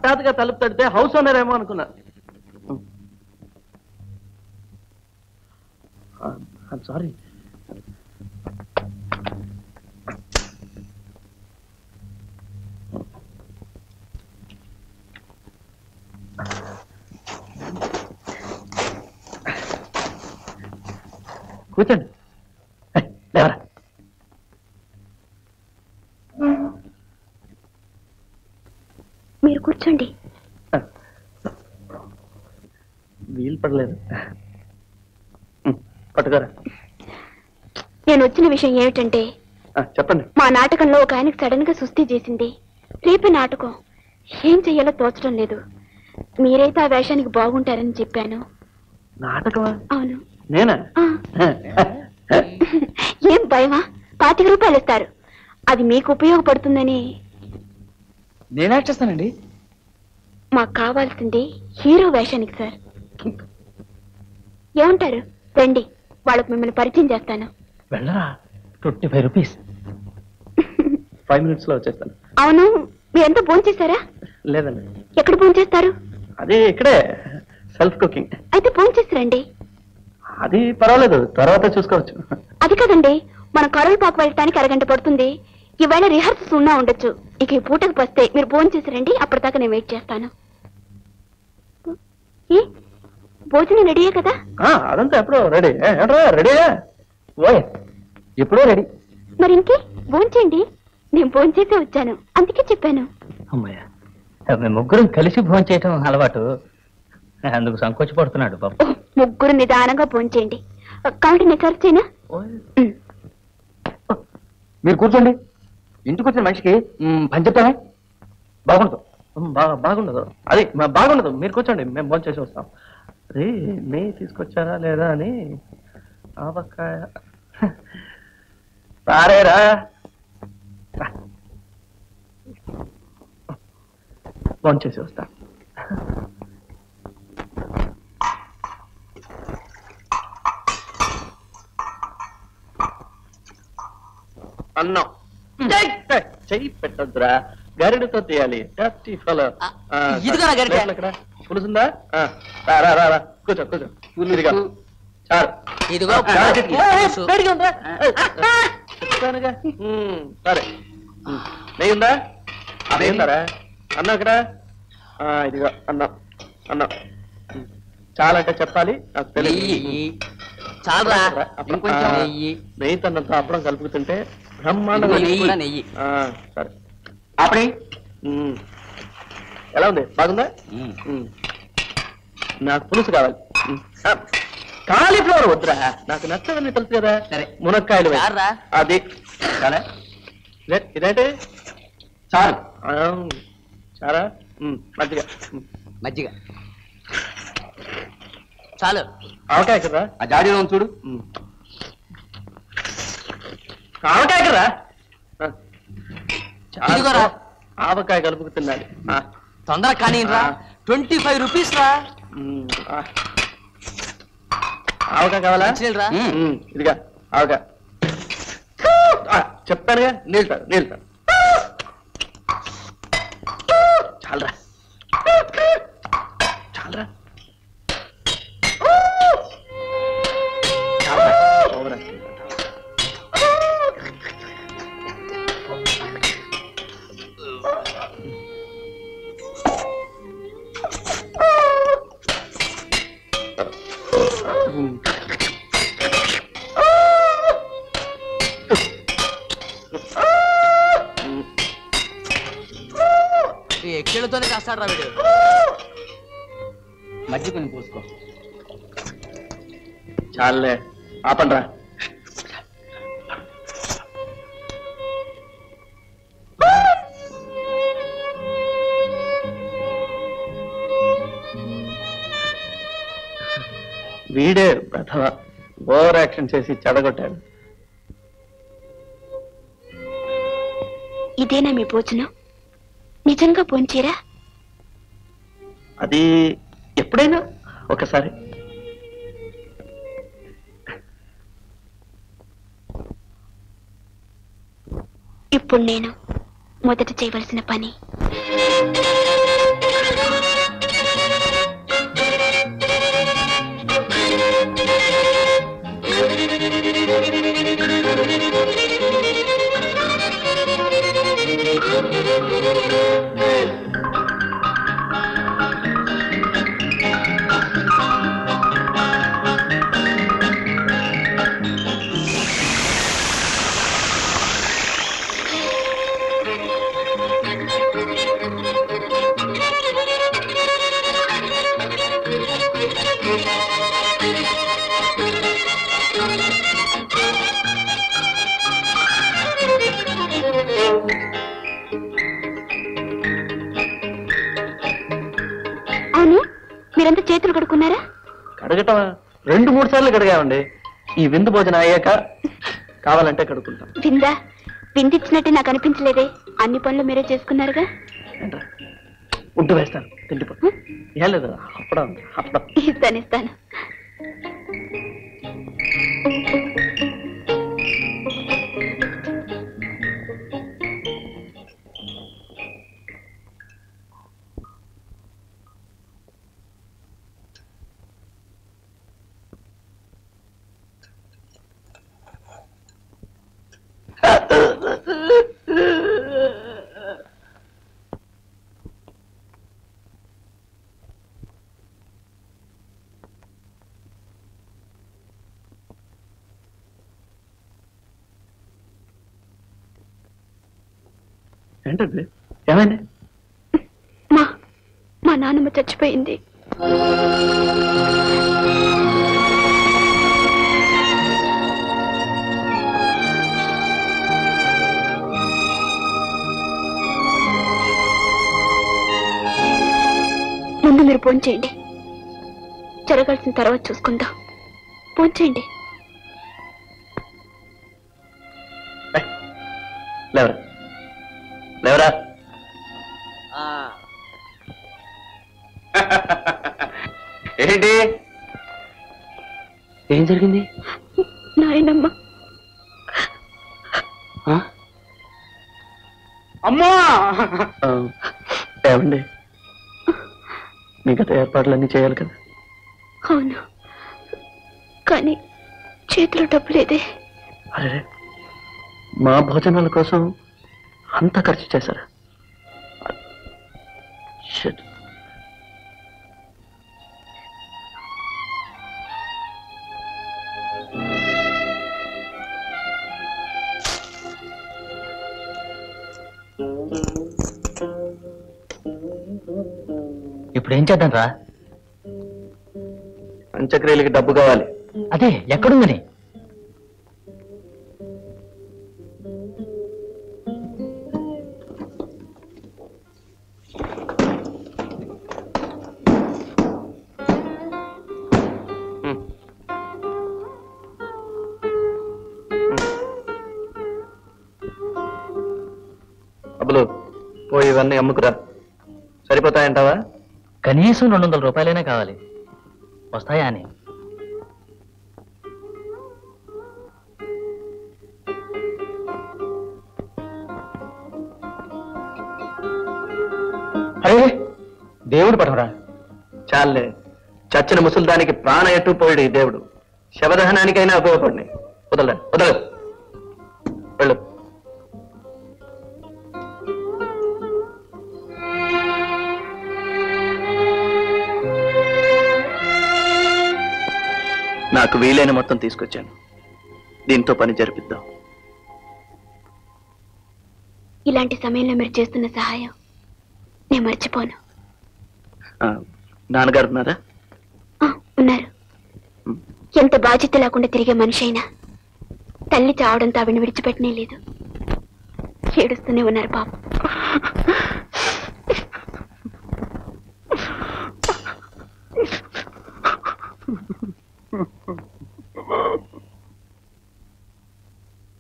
హఠాత్తుగా తలుపు తడితే house owner ఏమో అనుకున్నా. సారీ. కూర్చోండి. లేవరా. మీరు కూర్చోండి. వీలు పడలేదు. పట్టుకోరా. నేను వచ్చిన విషయం ఏమిటంటే, చెప్పండి. మా నాటకంలో ఒక ఆయనకి సడన్ గా సుస్థి చేసింది. రేపే నాటకం. ఏం చెయ్యాలో తోచడం లేదు. మీరైతే ఆ వేషానికి బాగుంటారని చెప్పాను. నాటకమా? అవును. నేనా? ఏం భయమా? 25 రూపాయలు ఇస్తారు. అది మీకు ఉపయోగపడుతుందని. నేను యాక్ట్ చేస్తానండి. మాకు కావాల్సింది హీరో వేషానికి సార్. ఏమంటారు? రండి, వాళ్ళకు మిమ్మల్ని పరిచయం చేస్తాను. వెళ్ళరా. 25 రూపీస్. 5 minutes లో వచ్చేస్తాను. అవును, మీరంతా భోంచేశారా? లేదండి. ఎక్కడ భోంచేస్తారు? అది ఇక్కడే, సెల్ఫ్ కుకింగ్. అయితే భోంచేస్తారండి. అది పర్వాలేదు, తర్వాత చూసుకోవచ్చు. అది కదండి, మన కరోల్ పాకు వెళ్ళటానికి అరగంట పడుతుంది. ఈవేళ రిహార్సల్స్ ఉన్నా ఉండొచ్చు. ఇక ఈ పూటకు వస్తే మీరు భోంచేసారండి. అప్పటిదాకా నేను వెయిట్ చేస్తాను. భోజనం రెడీయే కదా? అదంతా ఎప్పుడో రెడీ. రెడీయా? ఓయ్, ఎప్పుడో రెడీ. మరి ఇంకే భోంచేయండి. నేను భోంచేసే వచ్చాను, అందుకే చెప్పాను. అమ్మాయ, మేము ముగ్గురం కలిసి భోంచేయటం అలవాటు, అందుకు సంకోచపడుతున్నాడు బాబు. ముగ్గురు నిదానంగా భోంచేయండి. కాబట్టి నేను సర్వ్ చేయనా? మీరు కూర్చోండి. ఇంటికి వచ్చిన మనిషికి పని చెప్తామే బాగుండదు. బాగుండదు. అది బాగుండదు. మీరు కూర్చోండి, మేము భోజనం చేసి వస్తాం. అది నెయ్యి తీసుకొచ్చారా లేదా అని. ఆవకాయ సారేరా. భోజనం చేసి వస్తా. అన్నం చెయ్యి పెట్టద్దురా, గరిడితో తీయాలి. పులుసుందా? కూర్చో కూర్చో. చెప్తానుగా. సరే, నెయ్యిందా? అదేందారా అన్నం ఇక్కడ. ఇదిగో అన్నం. అన్నం చాలంటే చెప్పాలి, నాకు తెలియదు. నెయ్యి తన్నంత అప్పడం కలుపుతుంటే బ్రహ్మాండంగా. సరే, అప్పుడే ఎలా ఉంది? బాగుందా? నాకు పులుసు కావాలి. కాలీఫ్లవర్ వద్దురా, నాకు నచ్చదని తెలుసు కదా. సరే, మునక్కాయలు అది. ఇదేంటి? చారు. చారా? మజ్జిగ. మజ్జిగ చాలు. ఆవకాయ కదా, ఆ జాడీలో చూడు. ఆవకాయ కదా, ఆవకాయ కలుపుకు తిన్నాడు. తొందరగా కానీ రా. 25 రూపీస్ రా. ఆవకాయ కావాలా? ఇదిగా ఆవకాయ. చెప్తానుగా, నీళ్ళు నీళ్ళు. చాలరా చాలరా. ఎక్కేళ్ళతోనే కాస్తాడు రా వీడు. మధ్య కొన్ని పోసుకో. చాలే, ఆపండ్రా. వీడే ప్రథమ ఓవర్ యాక్షన్ చేసి చెడగొట్టాడు. ఇదేనా మీ భోజనం? నిజంగా భోంచేరా? అది ఎప్పుడైనా ఒకసారి. ఇప్పుడు నేను మొదట చేయవలసిన పని మీరంతా చేతులు కడుక్కున్నారా? కడగటం 2-3 సార్లు కడిగామండి. ఈ విందు భోజనం అయ్యాక కావాలంటే కడుక్కుంటాం. విందా? విందిచ్చినట్టే నాకు అనిపించలేదే. అన్ని పనులు మీరే చేసుకున్నారుగా. ఏంట్రా ఉంటూ వేస్తాను తిండిపో. ఏం లేదు అప్పడం అప్పడం. ఇస్తాను. ఏంటండి ఏమైంది? మా నాన్నమ్మ చచ్చిపోయింది. ముందు మీరు భోంచేయండి. జరగాల్సిన తర్వాత చూసుకుందాం. భోంచేయండి. లేవరా లేవరా. ఏంటి ఏం జరిగింది? నాయనమ్మ. అమ్మా ఏమండి మిగతా ఏర్పాట్లన్నీ చేయాలి కదా? అవును, కానీ చేతిలో డబ్బు లేదే. అరే మా భోజనాల కోసం అంతా ఖర్చు చేశారా? షిట్. ఇప్పుడు ఏం చేద్దాం రా? అంత్యక్రియలకి డబ్బు కావాలి. అదే ఎక్కడుందని? డబ్బులు పోయి ఇవన్నీ అమ్ముకురా. సరిపోతాయంటావా? కనీసం 200 రూపాయలైనా కావాలి. వస్తాయా అని? అరే దేవుడు పడవరా. చాలే, చచ్చిన ముసలిదానికి ప్రాణ ఎట్టు పోయాడు ఈ దేవుడు. శవదహనానికైనా ఉపయోగపడినాయి. వదలదు వెళ్ళు. నాకు వీలైన మొత్తం తీసుకొచ్చాను. దీంతో పని జరిపిద్దాం. ఇలాంటి సమయంలో మీరు చేస్తున్న సహాయం నేను మర్చిపోను. నాన్నగారు ఉన్నారా? ఉన్నారు. ఎంత బాధ్యత లేకుండా తిరిగే మనిషి అయినా తల్లి చావడంతో ఆవిడని విడిచిపెట్టనే లేదు. ఏడుస్తూనే ఉన్నారు పాపం.